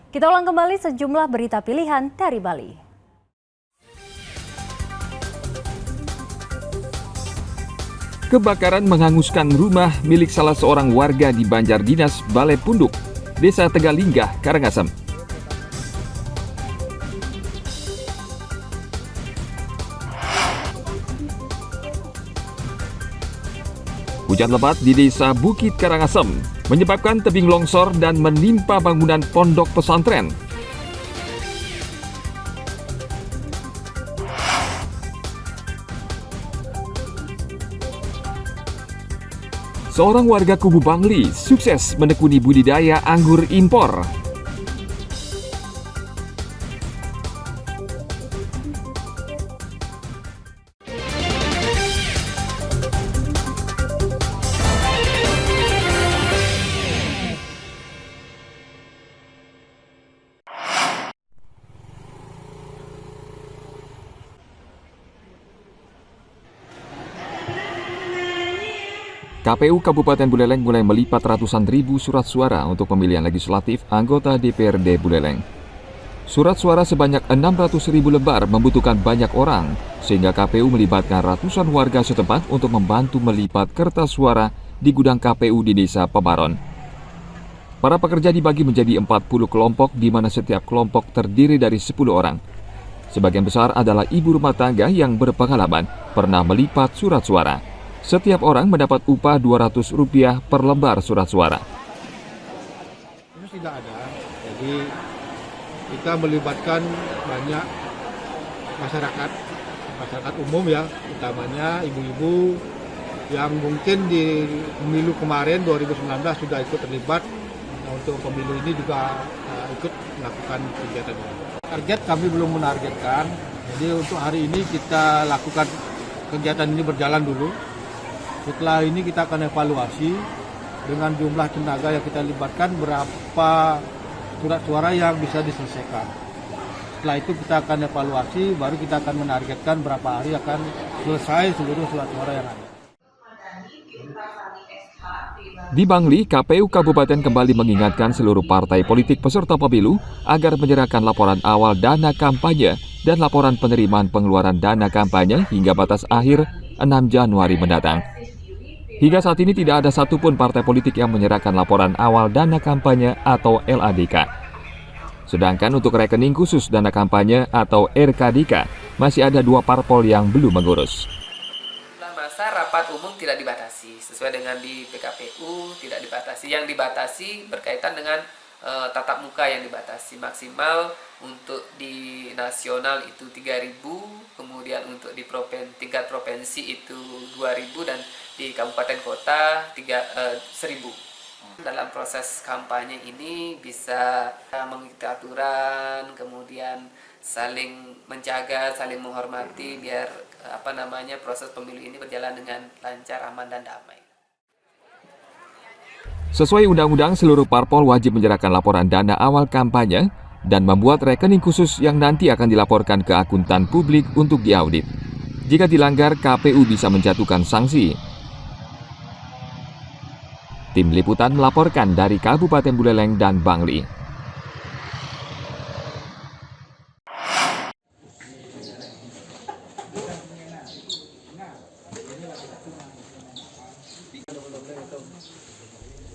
Kita ulang kembali sejumlah berita pilihan dari Bali. Kebakaran menghanguskan rumah milik salah seorang warga di Banjardinas, Balai Punduk, Desa Tegalinggah, Karangasem. Hujan lebat di Desa Bukit Karangasem menyebabkan tebing longsor dan menimpa bangunan pondok pesantren. Seorang warga Kubu Bangli sukses menekuni budidaya anggur impor. KPU Kabupaten Buleleng mulai melipat ratusan ribu surat suara untuk pemilihan legislatif anggota DPRD Buleleng. Surat suara sebanyak 600.000 lembar membutuhkan banyak orang, sehingga KPU melibatkan ratusan warga setempat untuk membantu melipat kertas suara di gudang KPU di Desa Pemaron. Para pekerja dibagi menjadi 40 kelompok, di mana setiap kelompok terdiri dari 10 orang. Sebagian besar adalah ibu rumah tangga yang berpengalaman pernah melipat surat suara. Setiap orang mendapat upah Rp200 per lembar surat suara. Itu tidak ada, jadi kita melibatkan banyak masyarakat umum ya, utamanya ibu-ibu yang mungkin di pemilu kemarin 2019 sudah ikut terlibat. Untuk pemilu ini juga ikut melakukan kegiatan ini. Target kami belum menargetkan, jadi untuk hari ini kita lakukan kegiatan ini berjalan dulu. Setelah ini kita akan evaluasi dengan jumlah tenaga yang kita libatkan berapa surat suara yang bisa diselesaikan. Setelah itu kita akan evaluasi, baru kita akan menargetkan berapa hari akan selesai seluruh surat suara yang ada. Di Bangli, KPU Kabupaten kembali mengingatkan seluruh partai politik peserta pemilu agar menyerahkan laporan awal dana kampanye dan laporan penerimaan pengeluaran dana kampanye hingga batas akhir 6 Januari mendatang. Hingga saat ini tidak ada satupun partai politik yang menyerahkan laporan awal dana kampanye atau LADK. Sedangkan untuk rekening khusus dana kampanye atau RKDK, masih ada 2 parpol yang belum mengurus. Masa rapat umum tidak dibatasi, sesuai dengan di PKPU tidak dibatasi. Yang dibatasi berkaitan dengan tatap muka yang dibatasi maksimal untuk di nasional itu 3.000, kemudian untuk di tingkat provinsi itu 2.000 dan di kabupaten kota 1.000. Dalam proses kampanye ini bisa mengikuti aturan, kemudian saling menjaga, saling menghormati biar proses pemilu ini berjalan dengan lancar, aman dan damai. Sesuai undang-undang, seluruh parpol wajib menyerahkan laporan dana awal kampanye dan membuat rekening khusus yang nanti akan dilaporkan ke akuntan publik untuk diaudit. Jika dilanggar, KPU bisa menjatuhkan sanksi. Tim Liputan melaporkan dari Kabupaten Buleleng dan Bangli.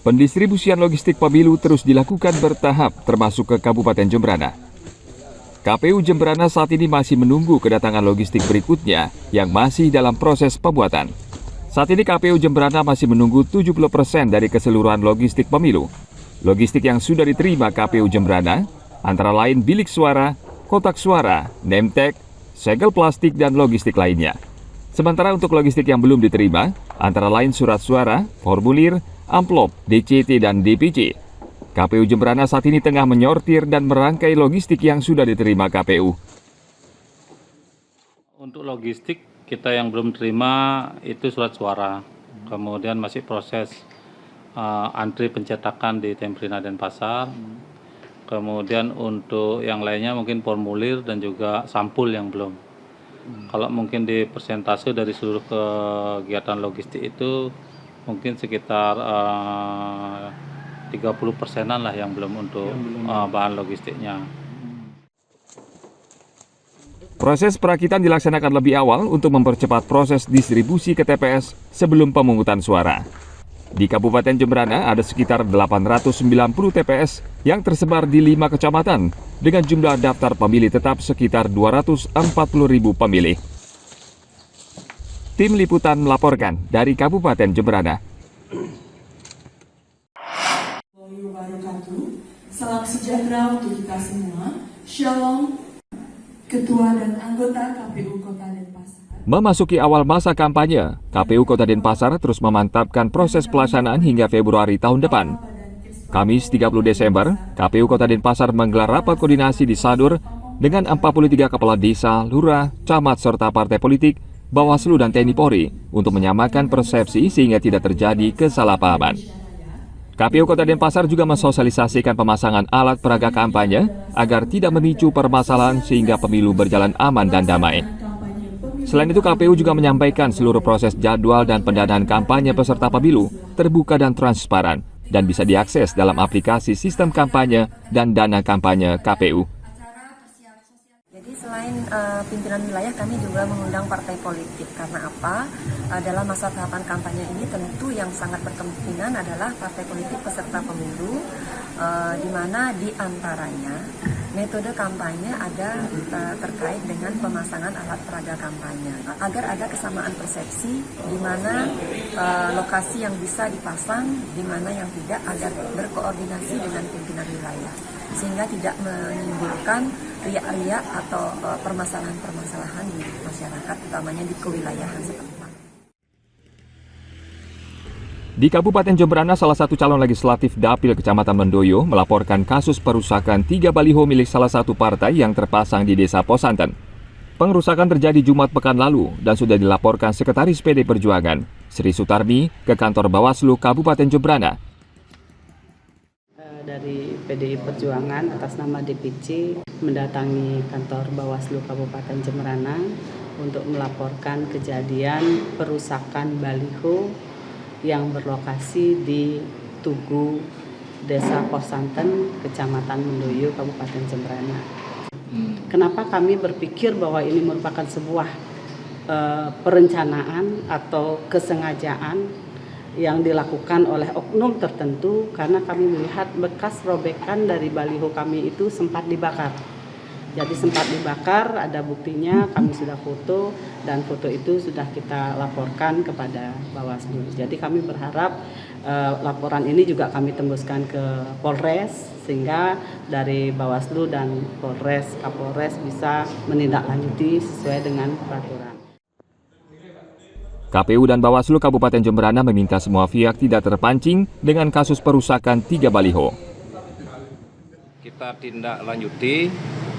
Pendistribusian logistik pemilu terus dilakukan bertahap, termasuk ke Kabupaten Jembrana. KPU Jembrana saat ini masih menunggu kedatangan logistik berikutnya yang masih dalam proses pembuatan. Saat ini KPU Jembrana masih menunggu 70% dari keseluruhan logistik pemilu. Logistik yang sudah diterima KPU Jembrana antara lain bilik suara, kotak suara, name tag, segel plastik, dan logistik lainnya. Sementara untuk logistik yang belum diterima, antara lain surat suara, formulir, amplop, DCT, dan DPC. KPU Jembrana saat ini tengah menyortir dan merangkai logistik yang sudah diterima KPU. Untuk logistik kita yang belum terima itu surat suara, kemudian masih proses antri pencetakan di Temprina dan Pasar. Kemudian untuk yang lainnya mungkin formulir dan juga sampul yang belum. Kalau mungkin di persentase dari seluruh kegiatan logistik itu mungkin sekitar 30%-an lah yang belum untuk bahan logistiknya. Proses perakitan dilaksanakan lebih awal untuk mempercepat proses distribusi ke TPS sebelum pemungutan suara. Di Kabupaten Jembrana ada sekitar 890 TPS yang tersebar di 5 kecamatan dengan jumlah daftar pemilih tetap sekitar 240.000 pemilih. Tim Liputan melaporkan dari Kabupaten Jembrana. Salam sejahtera untuk kita semua. Shalom, Ketua dan anggota KPU Kota Denpasar. Memasuki awal masa kampanye, KPU Kota Denpasar terus memantapkan proses pelaksanaan hingga Februari tahun depan. Kamis 30 Desember, KPU Kota Denpasar menggelar rapat koordinasi di Sadur dengan 43 kepala desa, lurah, camat, serta partai politik, Bawaslu dan TNI Polri untuk menyamakan persepsi sehingga tidak terjadi kesalahpahaman. KPU Kota Denpasar juga mensosialisasikan pemasangan alat peraga kampanye agar tidak memicu permasalahan sehingga pemilu berjalan aman dan damai. Selain itu, KPU juga menyampaikan seluruh proses jadwal dan pendanaan kampanye peserta pemilu terbuka dan transparan dan bisa diakses dalam aplikasi sistem kampanye dan dana kampanye KPU. Jadi selain pimpinan wilayah, kami juga mengundang partai politik. Karena apa? Dalam masa tahapan kampanye ini tentu yang sangat berkemungkinan adalah partai politik peserta pemilu, di mana di antaranya metode kampanye ada terkait dengan pemasangan alat peraga kampanye. Agar ada kesamaan persepsi di mana lokasi yang bisa dipasang, di mana yang tidak, agar berkoordinasi dengan pimpinan wilayah. Sehingga tidak menimbulkan riak-riak atau permasalahan-permasalahan di masyarakat, utamanya di kewilayahan setempat. Di Kabupaten Jembrana, salah satu calon legislatif Dapil Kecamatan Mendoyo melaporkan kasus perusakan 3 baliho milik salah satu partai yang terpasang di Desa Posanten. Pengerusakan terjadi Jumat pekan lalu dan sudah dilaporkan Sekretaris PD Perjuangan, Sri Sutarmi, ke kantor Bawaslu Kabupaten Jembrana. Dari PDI Perjuangan atas nama DPC mendatangi kantor Bawaslu Kabupaten Jembrana untuk melaporkan kejadian perusakan baliho yang berlokasi di Tugu, Desa Posanten, Kecamatan Mendoyo, Kabupaten Jembrana. Kenapa kami berpikir bahwa ini merupakan sebuah perencanaan atau kesengajaan yang dilakukan oleh oknum tertentu, karena kami melihat bekas robekan dari baliho kami itu sempat dibakar. Jadi sempat dibakar, ada buktinya, kami sudah foto, dan foto itu sudah kita laporkan kepada Bawaslu. Jadi kami berharap laporan ini juga kami tembuskan ke Polres, sehingga dari Bawaslu dan Polres, Kapolres bisa menindaklanjuti sesuai dengan peraturan. KPU dan Bawaslu Kabupaten Jembrana meminta semua pihak tidak terpancing dengan kasus perusakan 3 baliho. Kita tindak lanjuti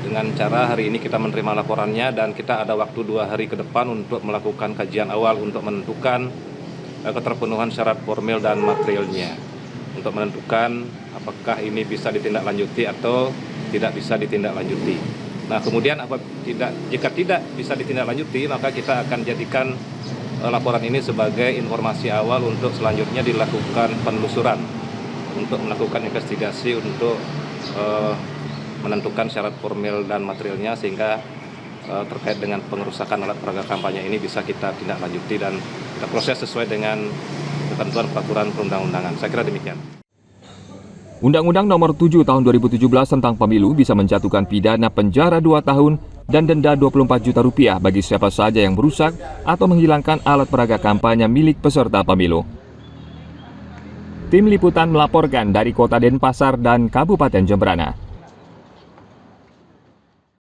dengan cara hari ini kita menerima laporannya dan kita ada waktu 2 hari ke depan untuk melakukan kajian awal untuk menentukan keterpenuhan syarat formil dan materialnya. Untuk menentukan apakah ini bisa ditindaklanjuti atau tidak bisa ditindaklanjuti. Nah, kemudian jika tidak bisa ditindaklanjuti, maka kita akan jadikan laporan ini sebagai informasi awal untuk selanjutnya dilakukan penelusuran untuk melakukan investigasi untuk menentukan syarat formil dan materialnya, sehingga terkait dengan pengerusakan alat peraga kampanye ini bisa kita tindak lanjuti dan kita proses sesuai dengan ketentuan peraturan perundang-undangan. Saya kira demikian. Undang-Undang Nomor 7 Tahun 2017 tentang Pemilu bisa menjatuhkan pidana penjara 2 tahun dan denda Rp24 juta bagi siapa saja yang merusak atau menghilangkan alat peraga kampanye milik peserta pemilu. Tim Liputan melaporkan dari Kota Denpasar dan Kabupaten Jembrana.